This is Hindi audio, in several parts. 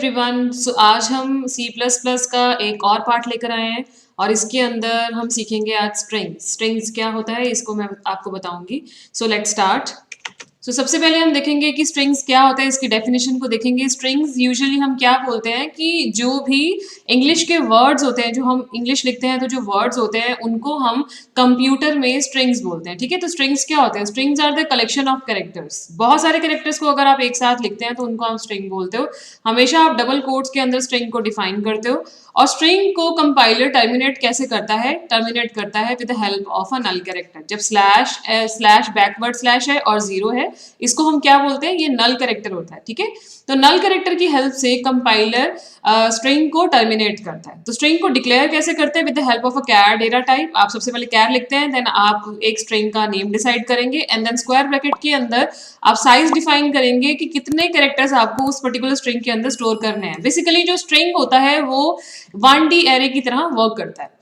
एवरीवन। सो आज हम C++ का एक और पार्ट लेकर आए हैं और इसके अंदर हम सीखेंगे आज स्ट्रिंग्स क्या होता है इसको मैं आपको बताऊंगी। So let's start. सबसे पहले हम देखेंगे कि स्ट्रिंग्स क्या होता है, इसकी डेफिनेशन को देखेंगे। स्ट्रिंग्स यूजुअली हम क्या बोलते हैं कि जो भी इंग्लिश के वर्ड्स होते हैं, जो हम इंग्लिश लिखते हैं तो जो वर्ड्स होते हैं उनको हम कंप्यूटर में स्ट्रिंग्स बोलते हैं। ठीक है, तो स्ट्रिंग्स क्या होते हैं? Strings are the collection of characters. बहुत सारे कैरेक्टर्स को अगर आप एक साथ लिखते हैं तो उनको हम स्ट्रिंग बोलते हो। हमेशा आप डबल कोट्स के अंदर स्ट्रिंग को डिफाइन करते हो। और स्ट्रिंग को कंपाइलर टर्मिनेट कैसे करता है? टर्मिनेट करता है with the help of a null character. जब स्लैश बैकवर्ड स्लैश है और जीरो है, इसको हम क्या बोलते हैं? ये नल कैरेक्टर होता है। ठीक है, तो नल कैरेक्टर की हेल्प से कंपाइलर स्ट्रिंग को टर्मिनेट करता है। तो स्ट्रिंग को डिक्लेयर कैसे करते हैं? With the help of a char data type. आप सबसे पहले कैर लिखते हैं, देन आप एक स्ट्रिंग का नेम डिसाइड करेंगे एंड देन स्क्वायर ब्रैकेट के अंदर आप साइज डिफाइन करेंगे कि कितने कैरेक्टर्स आपको उस पर्टिकुलर स्ट्रिंग के अंदर स्टोर करने हैं। बेसिकली जो स्ट्रिंग होता है वो 1D एरे की तरह वर्क करता है।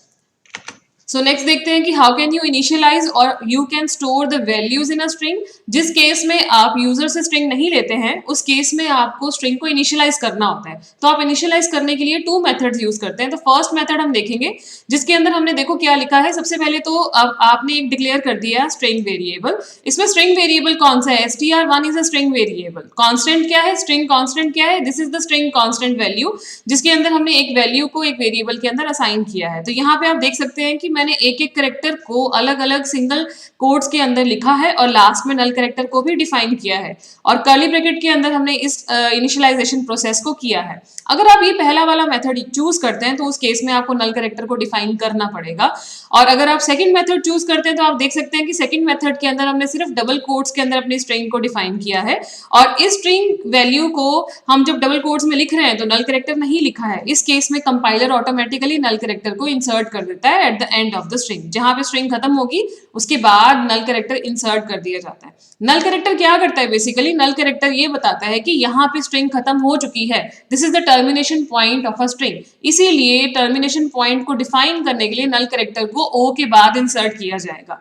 सो नेक्स्ट देखते हैं कि हाउ कैन यू इनिशियलाइज और you can store the values in a string. जिस केस में आप यूजर से स्ट्रिंग नहीं लेते हैं उस केस में आपको स्ट्रिंग को इनिशियलाइज करना होता है। तो आप इनिशियलाइज करने के लिए 2 मेथड्स यूज करते हैं। तो फर्स्ट मेथड हम देखेंगे जिसके अंदर हमने देखो क्या लिखा है। सबसे पहले तो अब आपने एक डिक्लेयर कर दिया स्ट्रिंग वेरिएबल। इसमें स्ट्रिंग वेरिएबल कौन सा है? str1 is a string variable. Constant क्या है? स्ट्रिंग कांस्टेंट क्या है? This is the string constant value, जिसके अंदर हमने एक वैल्यू को एक वेरिएबल के अंदर असाइन किया है। तो यहाँ पे आप देख सकते हैं कि मैंने एक एक करेक्टर को अलग अलग सिंगल कोट्स के अंदर लिखा है और लास्ट में नल करेक्टर को भी डिफाइन किया है और कर्ली ब्रैकेट के अंदर हमने इस इनिशियलाइजेशन प्रोसेस को किया है। अगर आप ये पहला वाला मेथड चूज करते हैं तो उस केस में आपको नल करेक्टर को डिफाइन करना पड़ेगा। और अगर आप सेकंड मेथड चूज करते हैं तो आप देख सकते हैं कि सेकंड मेथड के अंदर हमने सिर्फ डबल कोट्स के अंदर अपनी स्ट्रिंग को डिफाइन किया है और इस स्ट्रिंग वैल्यू को हम जब डबल कोट्स में लिख रहे हैं तो नल करेक्टर नहीं लिखा है। इस केस में कंपाइलर ऑटोमेटिकली नल करेक्टर को इंसर्ट कर देता है at the end of the string. जहां पे स्ट्रिंग खत्म होगी उसके बाद नल करेक्टर इंसर्ट कर दिया जाता है। नल करेक्टर क्या करता है? बेसिकली नल करेक्टर ये बताता है कि यहाँ पे स्ट्रिंग खत्म हो चुकी है। This is the termination point of a string. इसीलिए टर्मिनेशन पॉइंट को डिफाइन करने के लिए नल करेक्टर को ओ के बाद इंसर्ट किया जाएगा।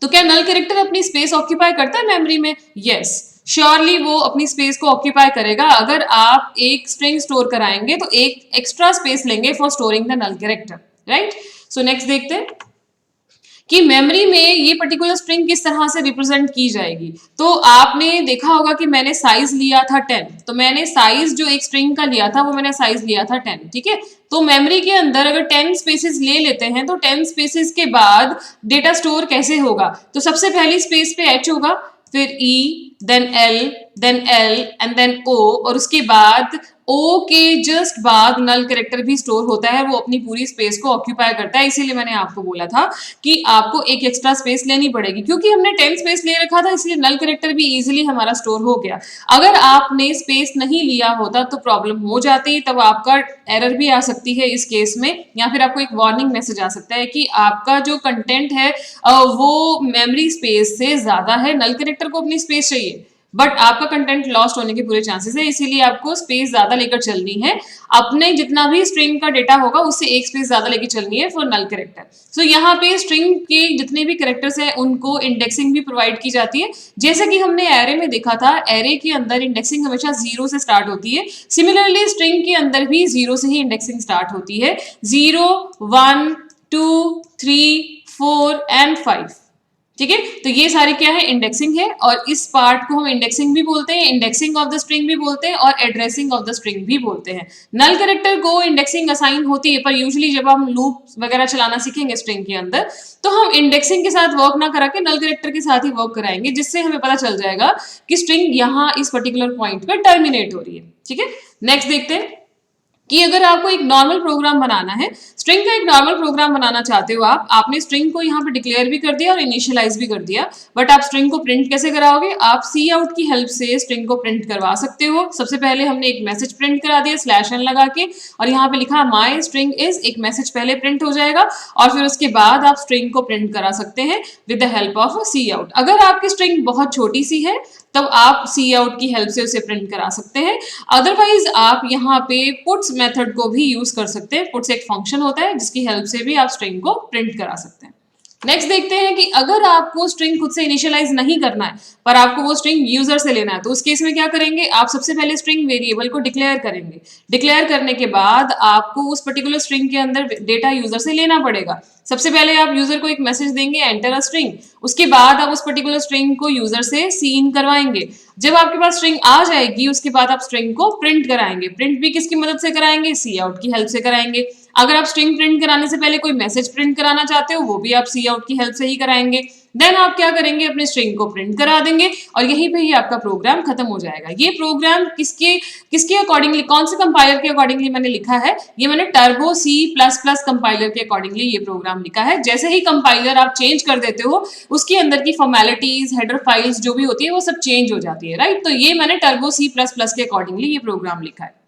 तो क्या नल करेक्टर अपनी स्पेस ऑक्यूपाई करता है मेमोरी में? यस, श्योरली वो अपनी स्पेस को ऑक्यूपाई करेगा। अगर आप एक स्ट्रिंग स्टोर कराएंगे तो एक एक्स्ट्रा स्पेस लेंगे for storing the null character, right. So next देखते हैं कि मेमोरी में ये पर्टिकुलर स्ट्रिंग किस तरह से रिप्रेजेंट की जाएगी। तो आपने देखा होगा कि मैंने साइज लिया था 10, तो मैंने साइज जो एक स्ट्रिंग का लिया था वो मैंने साइज लिया था 10। ठीक है, तो मेमोरी के अंदर अगर 10 स्पेसेस ले लेते हैं तो 10 स्पेसेस के बाद डेटा स्टोर कैसे होगा? तो सबसे पहली स्पेस पे H होगा, फिर E, then L, then L and then O, और उसके बाद O के जस्ट बाद नल करेक्टर भी स्टोर होता है। वो अपनी पूरी स्पेस को ऑक्यूपाई करता है। इसीलिए मैंने आपको बोला था कि आपको एक एक्स्ट्रा स्पेस लेनी पड़ेगी, क्योंकि हमने 10 स्पेस ले रखा था इसलिए नल करेक्टर भी इजीली हमारा स्टोर हो गया। अगर आपने स्पेस नहीं लिया होता तो प्रॉब्लम हो जाती, तब आपका एरर भी आ सकती है इस केस में, या फिर आपको एक वार्निंग मैसेज आ सकता है कि आपका जो कंटेंट है वो मेमोरी स्पेस से ज्यादा है। नल करेक्टर को अपनी स्पेस चाहिए बट आपका कंटेंट लॉस्ट होने के पूरे चांसेस है, इसीलिए आपको स्पेस ज्यादा लेकर चलनी है। अपने जितना भी स्ट्रिंग का डेटा होगा उससे एक स्पेस ज्यादा लेकर चलनी है फॉर नल कैरेक्टर। सो यहाँ पे स्ट्रिंग के जितने भी कैरेक्टर्स हैं उनको इंडेक्सिंग भी प्रोवाइड की जाती है। जैसे कि हमने एरे में देखा था, एरे के अंदर इंडेक्सिंग हमेशा 0 से स्टार्ट होती है। सिमिलरली स्ट्रिंग के अंदर भी 0 से ही इंडेक्सिंग स्टार्ट होती है। 0, 1, 2, 3, 4 एंड 5। ठीक है, तो ये सारे क्या है? इंडेक्सिंग है। और इस पार्ट को हम इंडेक्सिंग भी बोलते हैं, इंडेक्सिंग ऑफ द स्ट्रिंग भी बोलते हैं और एड्रेसिंग ऑफ द स्ट्रिंग भी बोलते हैं। नल कैरेक्टर को इंडेक्सिंग असाइन होती है, पर यूजुअली जब हम लूप वगैरह चलाना सीखेंगे स्ट्रिंग के अंदर तो हम इंडेक्सिंग के साथ वर्क ना करा के नल कैरेक्टर के साथ ही वर्क कराएंगे, जिससे हमें पता चल जाएगा कि स्ट्रिंग यहाँ इस पर्टिकुलर पॉइंट पर टर्मिनेट हो रही है। ठीक है, नेक्स्ट देखते हैं कि अगर आपको एक नॉर्मल प्रोग्राम बनाना है, स्ट्रिंग का एक नॉर्मल प्रोग्राम बनाना चाहते हो आपने स्ट्रिंग को यहाँ पे डिक्लेयर भी कर दिया और इनिशियलाइज भी कर दिया, बट आप स्ट्रिंग को प्रिंट कैसे कराओगे? आप सी आउट की हेल्प से स्ट्रिंग को प्रिंट करवा सकते हो। सबसे पहले हमने एक मैसेज प्रिंट करा दिया /n लगा के, और यहाँ पे लिखा माई स्ट्रिंग इज, एक मैसेज पहले प्रिंट हो जाएगा और फिर उसके बाद आप स्ट्रिंग को प्रिंट करा सकते हैं with the help of C out. अगर आपकी स्ट्रिंग बहुत छोटी सी है तब आप सी आउट की हेल्प से उसे प्रिंट करा सकते हैं। अदरवाइज आप यहाँ पे पुट्स मेथड को भी यूज कर सकते हैं। पुट्स एक फंक्शन होता है जिसकी हेल्प से भी आप स्ट्रिंग को प्रिंट करा सकते हैं। नेक्स्ट देखते हैं कि अगर आपको स्ट्रिंग खुद से इनिशियलाइज नहीं करना है पर आपको वो स्ट्रिंग यूजर से लेना है, तो उस केस में क्या करेंगे, आप सबसे पहले स्ट्रिंग वेरिएबल को डिक्लेयर करेंगे। डिक्लेयर करने के बाद आपको उस पर्टिकुलर स्ट्रिंग के अंदर डेटा यूजर से लेना पड़ेगा। सबसे पहले आप यूजर को एक मैसेज देंगे एंटर अ स्ट्रिंग, उसके बाद आप उस पर्टिकुलर स्ट्रिंग को यूजर से सी इन करवाएंगे। जब आपके पास स्ट्रिंग आ जाएगी उसके बाद आप स्ट्रिंग को प्रिंट कराएंगे। प्रिंट भी किसकी मदद से कराएंगे, सी आउट की हेल्प से कराएंगे। अगर आप स्ट्रिंग प्रिंट कराने से पहले कोई मैसेज प्रिंट कराना चाहते हो वो भी आप सी आउट की हेल्प से ही कराएंगे। देन आप क्या करेंगे, अपने स्ट्रिंग को प्रिंट करा देंगे और यहीं पे ही आपका प्रोग्राम खत्म हो जाएगा। ये प्रोग्राम किसके किसके अकॉर्डिंगली, कौन से कंपाइलर के अकॉर्डिंगली मैंने लिखा है, ये मैंने टर्बो C++ कंपाइलर के अकॉर्डिंगली ये प्रोग्राम लिखा है। जैसे ही कंपाइलर आप चेंज कर देते हो उसके अंदर की फॉर्मेलिटीज, हेडर फाइल्स जो भी होती है वो सब चेंज हो जाती है, राइट। तो ये मैंने टर्बो C++ के अकॉर्डिंगली ये प्रोग्राम लिखा है।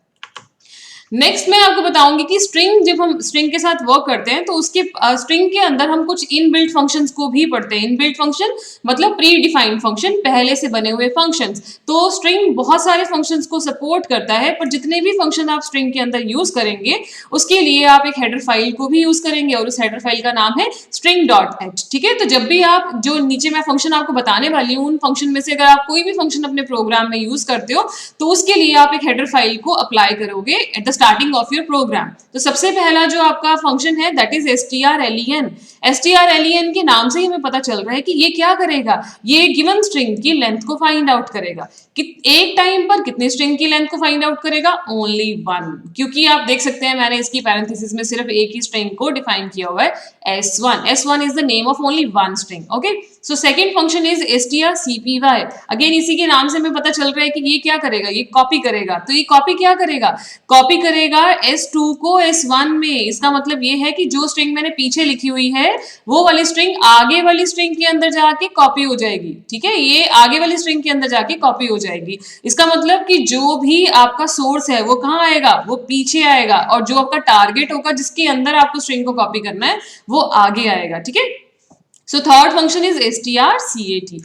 नेक्स्ट मैं आपको बताऊंगी कि स्ट्रिंग, जब हम स्ट्रिंग के साथ वर्क करते हैं तो उसके स्ट्रिंग के अंदर हम कुछ इनबिल्ट फंक्शंस को भी पढ़ते हैं। इनबिल्ट फंक्शन मतलब प्री डिफाइंड फंक्शन, पहले से बने हुए फंक्शंस। तो स्ट्रिंग बहुत सारे फंक्शंस को सपोर्ट करता है, पर जितने भी फंक्शन आप स्ट्रिंग के अंदर यूज करेंगे उसके लिए आप एक हेडर फाइल को भी यूज करेंगे और उस हेडर फाइल का नाम है string.h। ठीक है, तो जब भी आप, जो नीचे मैं फंक्शन आपको बताने वाली हूँ, उन फंक्शन में से अगर आप कोई भी फंक्शन अपने प्रोग्राम में यूज करते हो तो उसके लिए आप एक हेडर फाइल को अप्लाई करोगे at the starting of your program. तो सबसे पहला जो आपका फंक्शन है दैट इज strlen। strlen के नाम से ही हमें पता चल रहा है कि ये क्या करेगा, ये गिवन स्ट्रिंग की लेंथ को फाइंड आउट करेगा। कि एक टाइम पर कितनी स्ट्रिंग की लेंथ को फाइंड आउट करेगा, ओनली वन। क्योंकि आप देख सकते हैं मैंने इसकी पैरेंथेसिस में सिर्फ एक ही स्ट्रिंग को डिफाइन किया हुआ है s1। s1 is the name of only one string. Okay, so second function is strcpy। Again इसी के नाम से हमें पता चल रहा है कि ये क्या करेगा, ये कॉपी करेगा। तो ये कॉपी क्या करेगा, कॉपी करेगा s2 को s1 में। इसका मतलब ये है कि जो स्ट्रिंग मैंने पीछे लिखी हुई है वो वाली स्ट्रिंग आगे वाली स्ट्रिंग के अंदर जाके कॉपी हो जाएगी। ठीक है, ये आगे वाली स्ट्रिंग के अंदर जाके कॉपी हो जाएगी। इसका मतलब कि जो भी आपका सोर्स है वो कहाँ आएगा, वो पीछे आएगा, और जो आपका टारगेट होगा जिसके अंदर आपको स्ट्रिंग को कॉपी करना है वो आगे आएगा। ठीक है, so third function is strcat।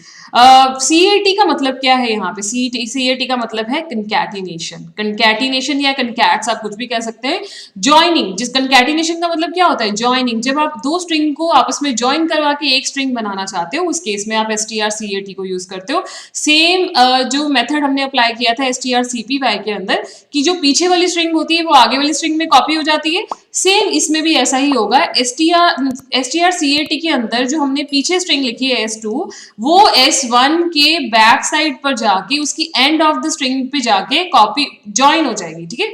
CAT का मतलब क्या है, यहाँ पे CAT का मतलब है कंकैटिनेशन। कंकैटिनेशन या कंकैट्स आप कुछ भी कह सकते हैं। ज्वाइनिंग, जिस कंकैटिनेशन का मतलब क्या होता है, ज्वाइनिंग। जब आप दो स्ट्रिंग को आपस में ज्वाइन करवा के एक स्ट्रिंग बनाना चाहते हो उस केस में आप strcat को यूज करते हो। सेम जो मेथड हमने अप्लाई किया था strcpy के अंदर, कि जो पीछे वाली स्ट्रिंग होती है वो आगे वाली स्ट्रिंग में कॉपी हो जाती है, सेम इसमें भी ऐसा ही होगा। strcat के अंदर जो हमने पीछे स्ट्रिंग लिखी है s2, वो s1 के बैक साइड पर जाके उसकी एंड ऑफ द स्ट्रिंग पे जाके कॉपी ज्वाइन हो जाएगी। ठीक है,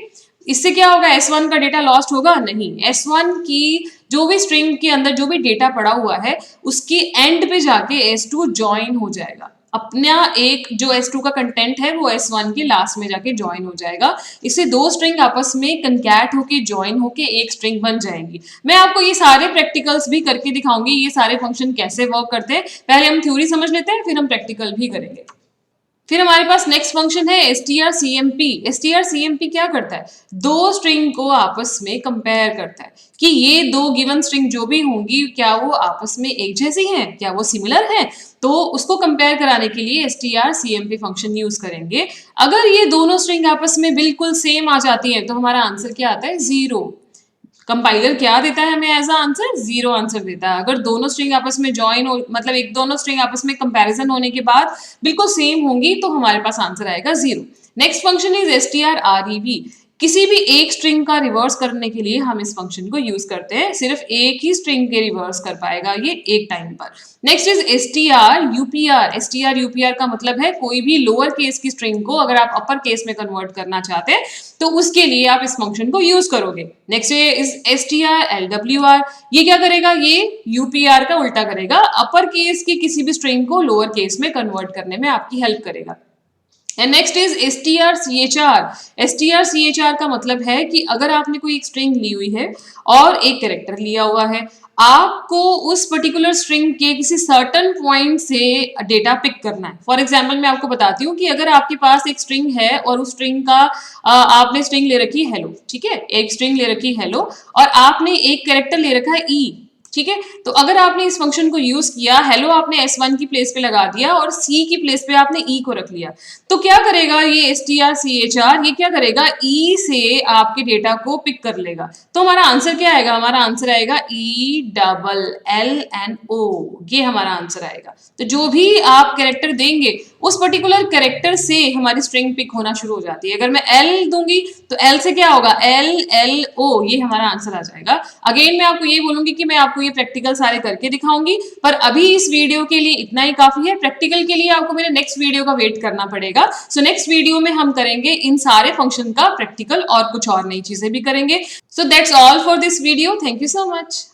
इससे क्या होगा, s1 का डेटा लॉस्ट होगा नहीं, s1 की जो भी स्ट्रिंग के अंदर जो भी डेटा पड़ा हुआ है उसकी एंड पे जाके s2 ज्वाइन हो जाएगा। अपना एक जो s2 का कंटेंट है वो s1 के लास्ट में जाके ज्वाइन हो जाएगा। इससे दो स्ट्रिंग आपस में कंकैट होके ज्वाइन होके एक स्ट्रिंग बन जाएंगी। मैं आपको ये सारे प्रैक्टिकल्स भी करके दिखाऊंगी, ये सारे फंक्शन कैसे वर्क करते हैं। पहले हम थ्योरी समझ लेते हैं फिर हम प्रैक्टिकल भी करेंगे। फिर हमारे पास नेक्स्ट फंक्शन है strcmp। strcmp क्या करता है, दो स्ट्रिंग को आपस में कंपेयर करता है कि ये दो गिवन स्ट्रिंग जो भी होंगी क्या वो आपस में एक जैसी हैं, क्या वो सिमिलर हैं। तो उसको कंपेयर कराने के लिए strcmp फंक्शन यूज करेंगे। अगर ये दोनों स्ट्रिंग आपस में बिल्कुल सेम आ जाती है तो हमारा आंसर क्या आता है, 0। कंपाइलर क्या देता है हमें एज आंसर, 0 आंसर देता है। अगर दोनों स्ट्रिंग आपस में ज्वाइन हो, मतलब एक दोनों स्ट्रिंग आपस में कंपैरिजन होने के बाद बिल्कुल सेम होंगी तो हमारे पास आंसर आएगा 0। Next function is strrev। किसी भी एक स्ट्रिंग का रिवर्स करने के लिए हम इस फंक्शन को यूज करते हैं। सिर्फ एक ही स्ट्रिंग के रिवर्स कर पाएगा ये एक टाइम पर। Next is strupr। strupr का मतलब है कोई भी लोअर केस की स्ट्रिंग को अगर आप अपर केस में कन्वर्ट करना चाहते हैं तो उसके लिए आप इस फंक्शन को यूज करोगे। Next is strlwr। ये क्या करेगा, ये upr का उल्टा करेगा, अपर केस की किसी भी स्ट्रिंग को लोअर केस में कन्वर्ट करने में आपकी हेल्प करेगा। And next is strchr। strchr का मतलब है कि अगर आपने कोई एक स्ट्रिंग ली हुई है और एक कैरेक्टर लिया हुआ है, आपको उस पर्टिकुलर स्ट्रिंग के किसी सर्टन पॉइंट से डेटा पिक करना है। फॉर एग्जाम्पल मैं आपको बताती हूँ कि अगर आपके पास एक स्ट्रिंग है और उस स्ट्रिंग का आपने स्ट्रिंग ले रखी है हेलो, ठीक है, एक स्ट्रिंग ले रखी है हेलो और आपने एक कैरेक्टर ले रखा है ई। ठीक है, तो अगर आपने इस फंक्शन को यूज किया, हेलो आपने S1 की प्लेस पे लगा दिया और C की प्लेस पे आपने E को रख लिया, तो क्या करेगा ये strchr, ये क्या करेगा E से आपके डेटा को पिक कर लेगा। तो हमारा आंसर क्या आएगा, हमारा आंसर आएगा ELLNO, ये हमारा आंसर आएगा। तो जो भी आप कैरेक्टर देंगे उस पर्टिकुलर कैरेक्टर से हमारी स्ट्रिंग पिक होना शुरू हो जाती है। अगर मैं L दूंगी तो L से क्या होगा, LLO, ये हमारा आंसर आ जाएगा। अगेन मैं आपको ये बोलूंगी कि मैं आपको ये प्रैक्टिकल सारे करके दिखाऊंगी, पर अभी इस वीडियो के लिए इतना ही काफी है। प्रैक्टिकल के लिए आपको मेरे नेक्स्ट वीडियो का वेट करना पड़ेगा। सो नेक्स्ट वीडियो में हम करेंगे इन सारे फंक्शन का प्रैक्टिकल और कुछ और नई चीजें भी करेंगे। So that's all for this video. Thank you so much.